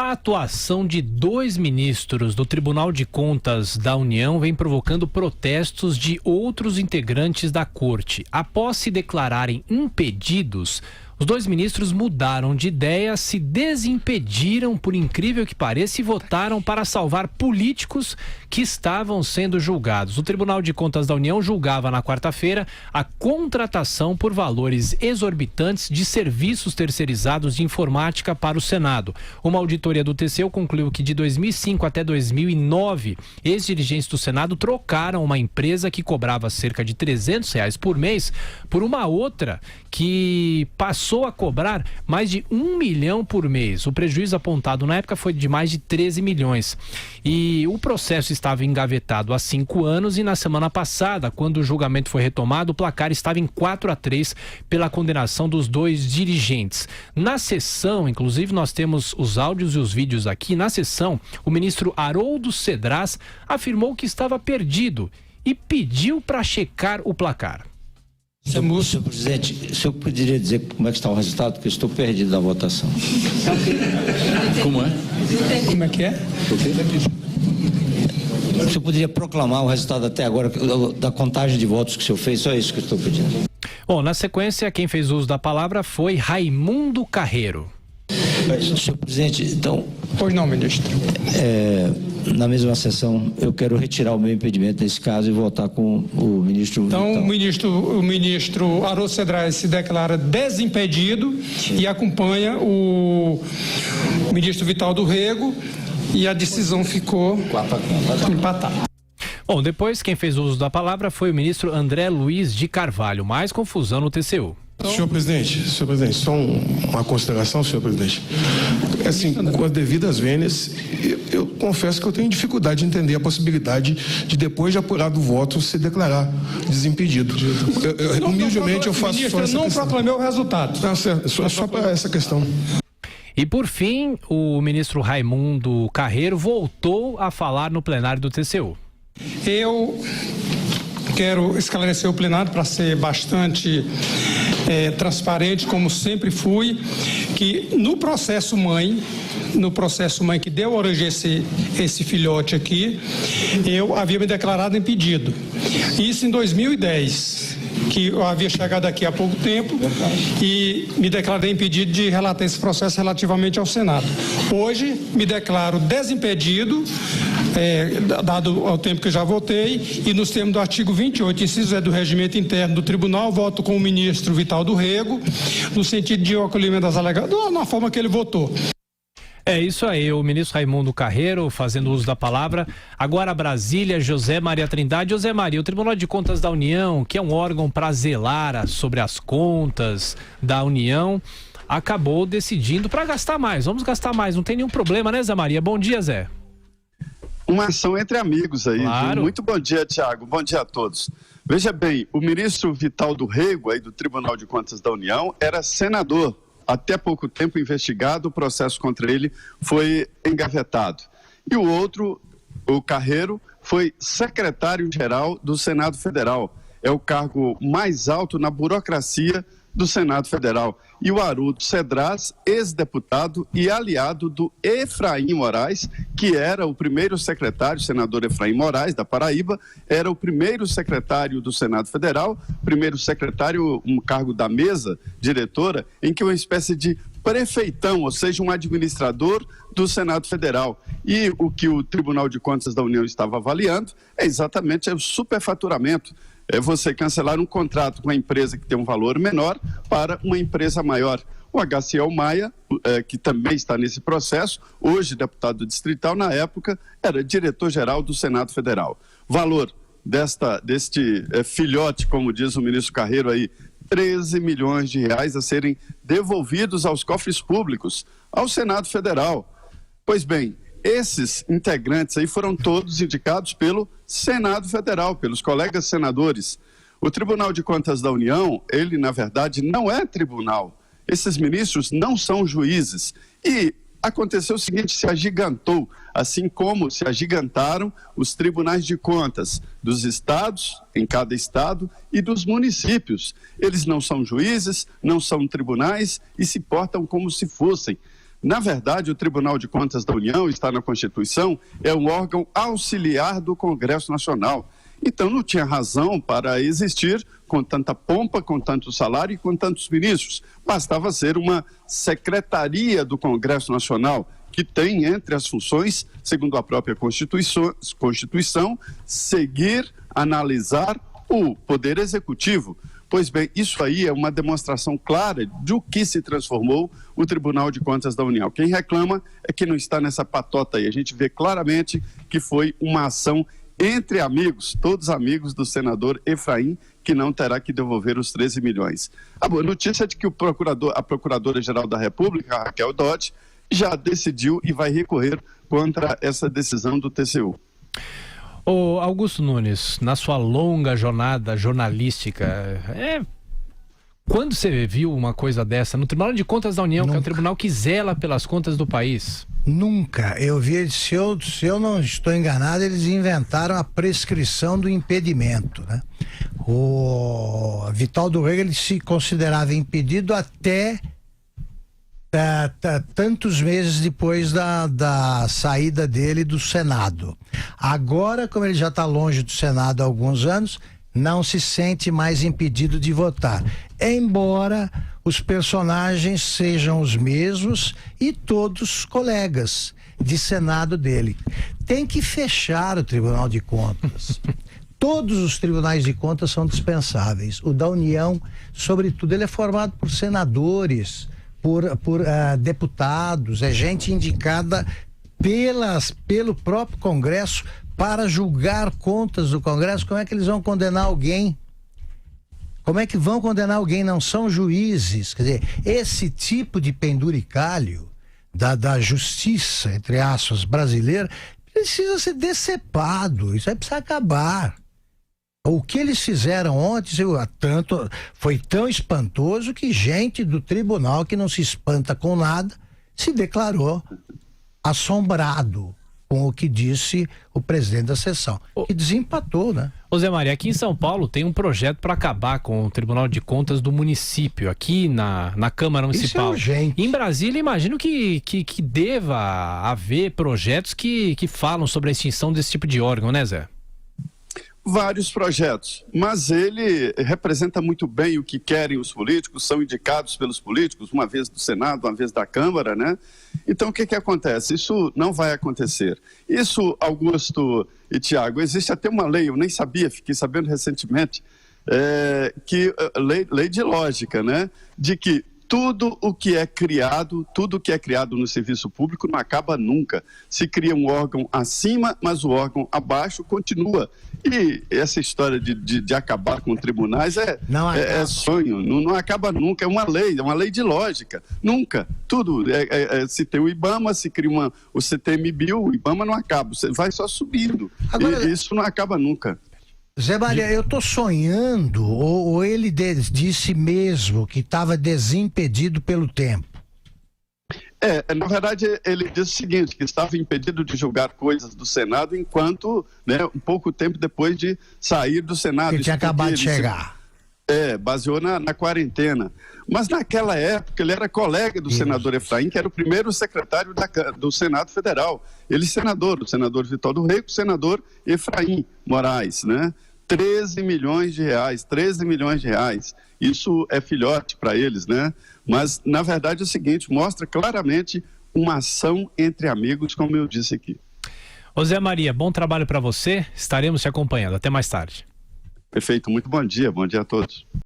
A atuação de 2 ministros do Tribunal de Contas da União vem provocando protestos de outros integrantes da corte. Após se declararem impedidos, os 2 ministros mudaram de ideia, se desimpediram, por incrível que pareça, e votaram para salvar políticos que estavam sendo julgados. O Tribunal de Contas da União julgava na quarta-feira a contratação por valores exorbitantes de serviços terceirizados de informática para o Senado. Uma auditoria do TCU concluiu que de 2005 até 2009, ex-dirigentes do Senado trocaram uma empresa que cobrava cerca de R$300 por mês por uma outra que passou a cobrar mais de 1 milhão por mês. O prejuízo apontado na época foi de mais de 13 milhões. E o processo estava engavetado há 5 anos e na semana passada, quando o julgamento foi retomado, o placar estava em 4-3 pela condenação dos 2 dirigentes. Na sessão, inclusive nós temos os áudios e os vídeos aqui, na sessão, o ministro Haroldo Cedras afirmou que estava perdido e pediu para checar o placar. Senhor presidente, o senhor poderia dizer como é que está o resultado? Porque eu estou perdido da votação. Como é? Como é que é? O senhor poderia proclamar o resultado até agora da contagem de votos que o senhor fez? Só isso que eu estou pedindo. Bom, na sequência, quem fez uso da palavra foi Raimundo Carreiro. Senhor presidente, então... Pois não, ministro. Na mesma sessão, eu quero retirar o meu impedimento nesse caso e votar com o ministro... Então, o ministro Haroldo Cedras se declara desimpedido e acompanha o ministro Vital do Rego e a decisão ficou empatada. Bom, depois quem fez uso da palavra foi o ministro André Luiz de Carvalho. Mais confusão no TCU. Senhor presidente, só uma consideração, senhor presidente. Assim, com as devidas vênias, eu confesso que eu tenho dificuldade de entender a possibilidade de, depois de apurado o voto, se declarar desimpedido. Humildemente, eu faço ministro, só essa não questão. proclamei o resultado. Tá certo, só para essa questão. E por fim, o ministro Raimundo Carreiro voltou a falar no plenário do TCU. Eu quero esclarecer o plenário para ser bastante transparente, como sempre fui, que no processo mãe que deu origem a esse filhote aqui, eu havia me declarado impedido. Isso em 2010, que eu havia chegado aqui há pouco tempo e me declarei impedido de relatar esse processo relativamente ao Senado. Hoje me declaro desimpedido, dado ao tempo que eu já votei, e nos termos do artigo 28, inciso do regimento interno do tribunal, voto com o ministro Vital do Rego, no sentido de acolhimento das alegações, na forma que ele votou. É isso aí, o ministro Raimundo Carreiro fazendo uso da palavra. Agora Brasília, José Maria Trindade. José Maria, o Tribunal de Contas da União, que é um órgão para zelar sobre as contas da União, acabou decidindo para gastar mais. Vamos gastar mais, não tem nenhum problema, né, Zé Maria? Bom dia, Zé. Uma ação entre amigos aí. Claro. Muito bom dia, Tiago. Bom dia a todos. Veja bem, o ministro Vital do Rego, aí do Tribunal de Contas da União, era senador. Até pouco tempo investigado, o processo contra ele foi engavetado. E o outro, o Carreiro, foi secretário-geral do Senado Federal. É o cargo mais alto na burocracia do Senado Federal. E o Haroldo Cedras, ex-deputado e aliado do Efraim Moraes, que era o primeiro secretário, senador Efraim Moraes, da Paraíba, era o primeiro secretário do Senado Federal, primeiro secretário, um cargo da mesa diretora, em que uma espécie de prefeitão, ou seja, um administrador do Senado Federal. E o que o Tribunal de Contas da União estava avaliando é exatamente o superfaturamento. É você cancelar um contrato com a empresa que tem um valor menor para uma empresa maior. O HCL Maia, que também está nesse processo, hoje deputado distrital, na época era diretor-geral do Senado Federal. Valor deste filhote, como diz o ministro Carreiro aí, 13 milhões de reais a serem devolvidos aos cofres públicos, ao Senado Federal. Pois bem, esses integrantes aí foram todos indicados pelo Senado Federal, pelos colegas senadores. O Tribunal de Contas da União, ele na verdade não é tribunal. Esses ministros não são juízes. E aconteceu o seguinte, se agigantou, assim como se agigantaram os tribunais de contas dos estados, em cada estado, e dos municípios. Eles não são juízes, não são tribunais e se portam como se fossem. Na verdade, o Tribunal de Contas da União, está na Constituição, é um órgão auxiliar do Congresso Nacional. Então, não tinha razão para existir com tanta pompa, com tanto salário e com tantos ministros. Bastava ser uma secretaria do Congresso Nacional, que tem entre as funções, segundo a própria Constituição, seguir, analisar o Poder Executivo. Pois bem, isso aí é uma demonstração clara do que se transformou o Tribunal de Contas da União. Quem reclama é que não está nessa patota aí. A gente vê claramente que foi uma ação entre amigos, todos amigos do senador Efraim, que não terá que devolver os 13 milhões. A boa notícia é de que a Procuradora-Geral da República, a Raquel Dodge, já decidiu e vai recorrer contra essa decisão do TCU. Ô Augusto Nunes, na sua longa jornada jornalística, quando você viu uma coisa dessa no Tribunal de Contas da União, que é um tribunal que zela pelas contas do país? Nunca. Eu vi, se eu não estou enganado, eles inventaram a prescrição do impedimento, né? O Vital do Rego, ele se considerava impedido até tantos meses depois da saída dele do Senado. Agora, como ele já está longe do Senado há alguns anos, não se sente mais impedido de votar, embora os personagens sejam os mesmos e todos colegas de Senado dele. Tem que fechar o Tribunal de Contas. Todos os tribunais de contas são dispensáveis. O da União, sobretudo, ele é formado por senadores, por deputados, é gente indicada pelo próprio Congresso para julgar contas do Congresso. Como é que eles vão condenar alguém? Como é que vão condenar alguém? Não são juízes. Quer dizer, esse tipo de penduricalho da justiça, entre aspas, brasileira, precisa ser decepado. Isso aí precisa acabar. O que eles fizeram ontem foi tão espantoso que gente do tribunal, que não se espanta com nada, se declarou assombrado com o que disse o presidente da sessão, que desempatou, né? Ô Zé Maria, aqui em São Paulo tem um projeto para acabar com o Tribunal de Contas do município, aqui na Câmara Municipal. Isso é urgente. Em Brasília, imagino que deva haver projetos que falam sobre a extinção desse tipo de órgão, né, Zé? Vários projetos, mas ele representa muito bem o que querem os políticos, são indicados pelos políticos, uma vez do Senado, uma vez da Câmara, né? Então, o que que isso não vai acontecer. Isso, Augusto e Tiago, existe até uma lei, eu nem sabia, fiquei sabendo recentemente, lei de lógica, né? De que tudo o que é criado no serviço público não acaba nunca. Se cria um órgão acima, mas o órgão abaixo continua. E essa história de acabar com tribunais é sonho, não acaba nunca, é uma lei de lógica. Nunca. Tudo, se tem o IBAMA, se cria o CTMBio, o IBAMA não acaba, vai só subindo. Agora, e isso não acaba nunca. Zé Maria, eu estou sonhando, ou ele disse mesmo que estava desimpedido pelo tempo? Na verdade, ele disse o seguinte, que estava impedido de julgar coisas do Senado enquanto, um pouco tempo depois de sair do Senado. Ele tinha acabado de chegar. Baseou na quarentena. Mas naquela época ele era colega do senador Efraim, que era o primeiro secretário do Senado Federal. Ele senador, o senador Vital do Rego, o senador Efraim Moraes, né? 13 milhões de reais. Isso é filhote para eles, né? Mas, na verdade, é o seguinte, mostra claramente uma ação entre amigos, como eu disse aqui. Ô Zé Maria, bom trabalho para você, estaremos te acompanhando. Até mais tarde. Perfeito, muito bom dia a todos.